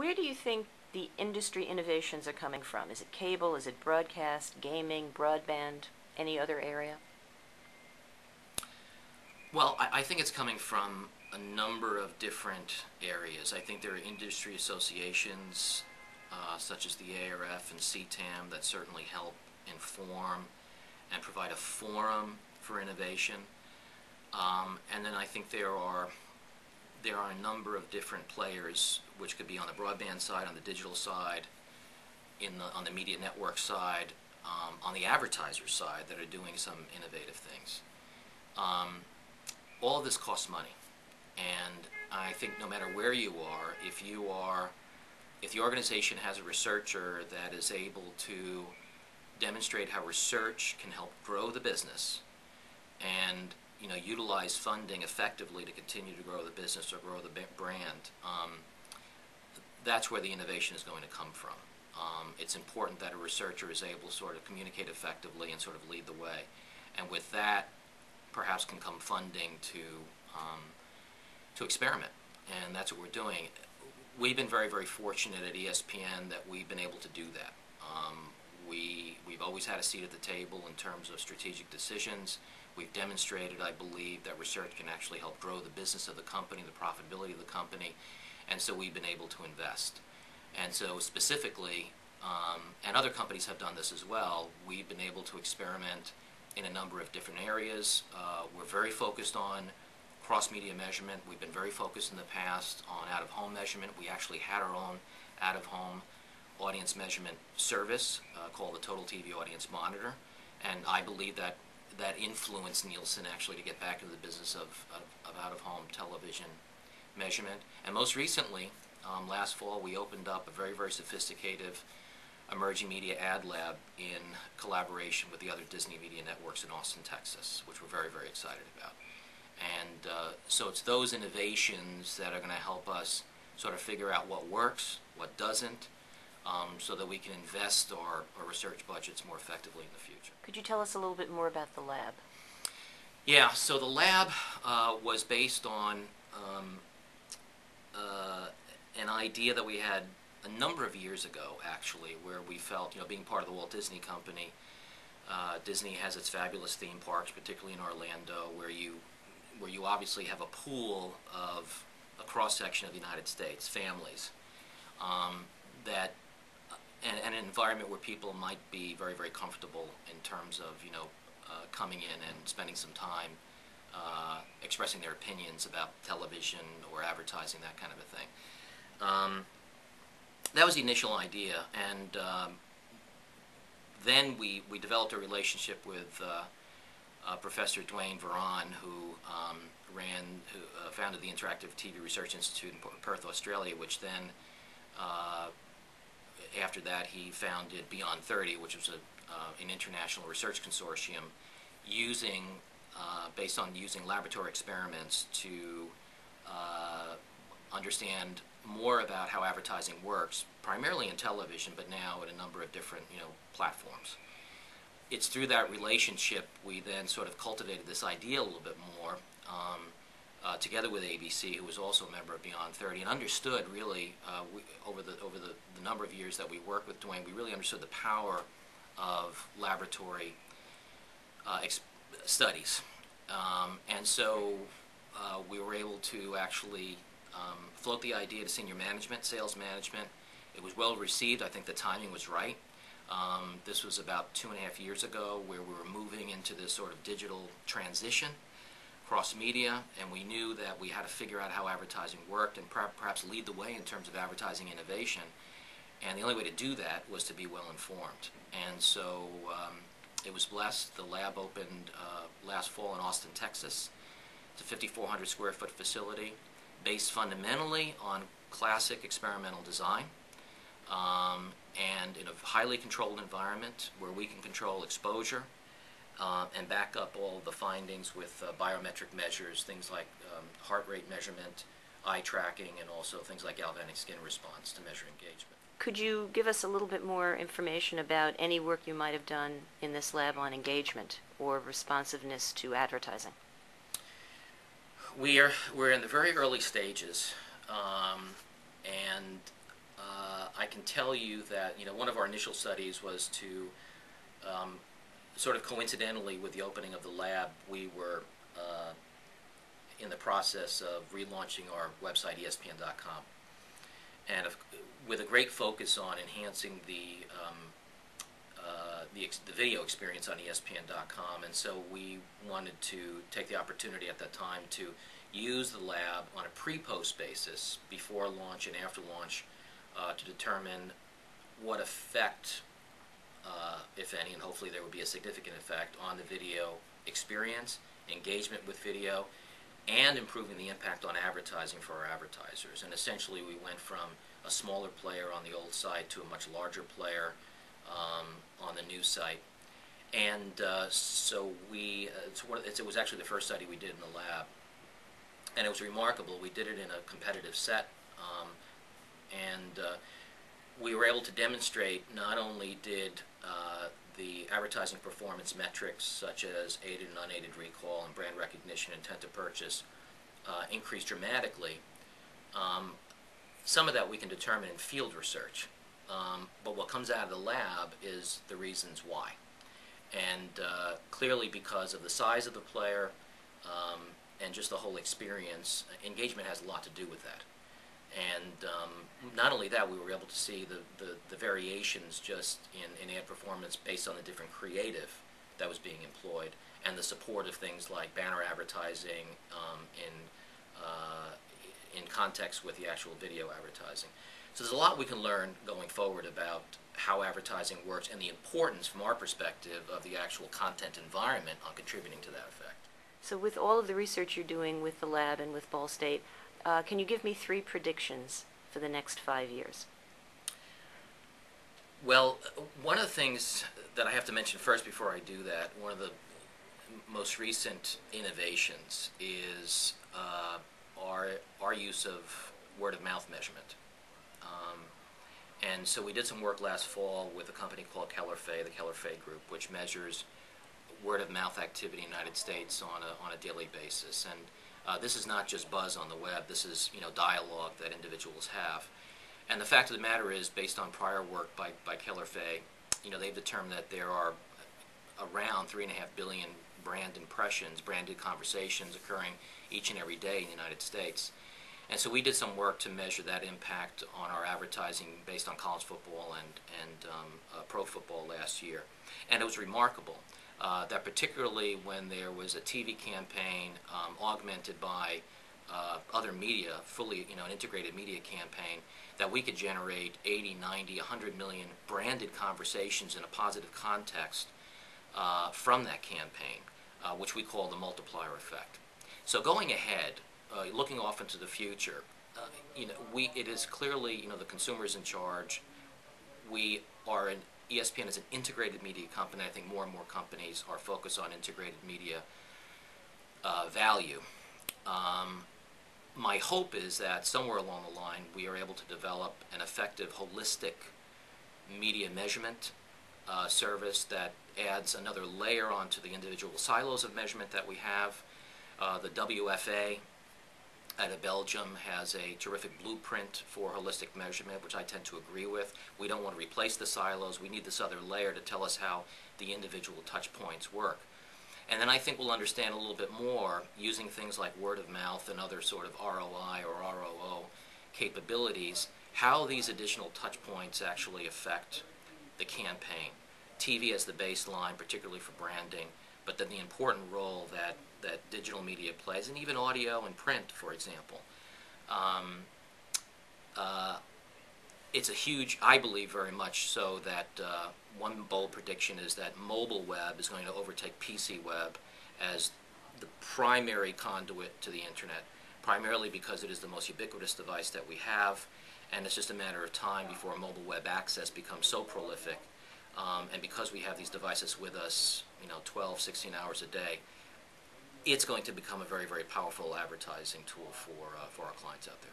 Where do you think the industry innovations are coming from? Is it cable? Is it broadcast, gaming, broadband, any other area? Well, I think it's coming from a number of different areas. I think there are industry associations such as the ARF and CTAM that certainly help inform and provide a forum for innovation. And then I think there are a number of different players, which could be on the broadband side, on the digital side, on the media network side, on the advertiser side, that are doing some innovative things. All of this costs money, and I think no matter where you are, if the organization has a researcher that is able to demonstrate how research can help grow the business, and utilize funding effectively to continue to grow the business or grow the brand, that's where the innovation is going to come from. It's important that a researcher is able to sort of communicate effectively and sort of lead the way, and with that, perhaps can come funding to experiment, and that's what we're doing. We've been very, very fortunate at ESPN that we've been able to do that. We've always had a seat at the table in terms of strategic decisions. We've demonstrated, I believe, that research can actually help grow the business of the company, the profitability of the company, and so we've been able to invest. And so specifically, and other companies have done this as well, we've been able to experiment in a number of different areas. We're very focused on cross-media measurement. We've been very focused in the past on out-of-home measurement. We actually had our own out-of-home audience measurement service called the Total TV Audience Monitor, and I believe that influenced Nielsen actually to get back into the business of out-of-home television measurement. And most recently, last fall, we opened up a very, very sophisticated emerging media ad lab in collaboration with the other Disney media networks in Austin, Texas, which we're very, very excited about. And so it's those innovations that are going to help us sort of figure out what works, what doesn't, so that we can invest our research budgets more effectively in the future. Could you tell us a little bit more about the lab? Yeah, so the lab was based on an idea that we had a number of years ago, actually, where we felt, being part of the Walt Disney Company, Disney has its fabulous theme parks, particularly in Orlando, where you obviously have a pool of a cross-section of the United States, families, and an environment where people might be very, very comfortable in terms of, coming in and spending some time expressing their opinions about television or advertising, that kind of a thing. That was the initial idea, and then we developed a relationship with Professor Dwayne Varon, who founded the Interactive TV Research Institute in Perth, Australia, which then, after that, he founded Beyond 30, which was an international research consortium based on using laboratory experiments to understand more about how advertising works, primarily in television, but now at a number of different platforms. It's through that relationship we then sort of cultivated this idea a little bit more, together with ABC, who was also a member of Beyond 30, and understood really over the number of years that we worked with Dwayne, we really understood the power of laboratory studies, and so we were able to actually float the idea to senior management, sales management. It was well received. I think the timing was right. This was about 2.5 years ago, where we were moving into this sort of digital transition cross media, and we knew that we had to figure out how advertising worked and perhaps lead the way in terms of advertising innovation. And the only way to do that was to be well informed. And so it was blessed. The lab opened last fall in Austin, Texas. It's a 5,400 square foot facility based fundamentally on classic experimental design, and in a highly controlled environment where we can control exposure and back up all of the findings with biometric measures, things like heart rate measurement, eye tracking, and also things like galvanic skin response to measure engagement. Could you give us a little bit more information about any work you might have done in this lab on engagement or responsiveness to advertising? We're in the very early stages, and I can tell you that one of our initial studies was to sort of coincidentally with the opening of the lab, we were in the process of relaunching our website ESPN.com, and with a great focus on enhancing the video experience on ESPN.com, and so we wanted to take the opportunity at that time to use the lab on a pre-post basis, before launch and after launch, to determine what effect, if any, and hopefully there would be a significant effect on the video experience, engagement with video, and improving the impact on advertising for our advertisers. And essentially we went from a smaller player on the old site to a much larger player on the new site. And so it was actually the first study we did in the lab. And it was remarkable. We did it in a competitive set, and we were able to demonstrate not only did the advertising performance metrics such as aided and unaided recall and brand recognition, intent to purchase, increase dramatically. Some of that we can determine in field research, but what comes out of the lab is the reasons why. And clearly because of the size of the player and just the whole experience, engagement has a lot to do with that. And not only that, we were able to see the variations just in ad performance based on the different creative that was being employed, and the support of things like banner advertising in context with the actual video advertising. So there's a lot we can learn going forward about how advertising works, and the importance from our perspective of the actual content environment on contributing to that effect. So with all of the research you're doing with the lab and with Ball State, can you give me 3 predictions for the next 5 years? Well, one of the things that I have to mention first before I do that, one of the most recent innovations is our use of word-of-mouth measurement. And so we did some work last fall with a company called Keller-Fay, the Keller-Fay Group, which measures word-of-mouth activity in the United States on a daily basis. And this is not just buzz on the web. This is dialogue that individuals have. And the fact of the matter is, based on prior work by Keller-Fay, they've determined that there are around 3.5 billion brand impressions, branded conversations occurring each and every day in the United States. And so we did some work to measure that impact on our advertising based on college football and pro football last year. And it was remarkable that particularly when there was a TV campaign augmented by other media, fully an integrated media campaign, that we could generate 80, 90, 100 million branded conversations in a positive context from that campaign, which we call the multiplier effect. So going ahead, looking off into the future, it is clearly the consumer is in charge. We are ESPN is an integrated media company. I think more and more companies are focused on integrated media value. My hope is that somewhere along the line we are able to develop an effective holistic media measurement service that adds another layer onto the individual silos of measurement that we have. The WFA out of Belgium has a terrific blueprint for holistic measurement, which I tend to agree with. We don't want to replace the silos. We need this other layer to tell us how the individual touch points work. And then I think we'll understand a little bit more using things like word of mouth and other sort of ROI or ROO capabilities, how these additional touch points actually affect the campaign. TV as the baseline, particularly for branding, but then the important role that digital media plays, and even audio and print, for example. It's a huge, I believe very much so, that one bold prediction is that mobile web is going to overtake PC web as the primary conduit to the internet, primarily because it is the most ubiquitous device that we have, and it's just a matter of time before mobile web access becomes so prolific. And because we have these devices with us, 12, 16 hours a day, it's going to become a very, very powerful advertising tool for our clients out there.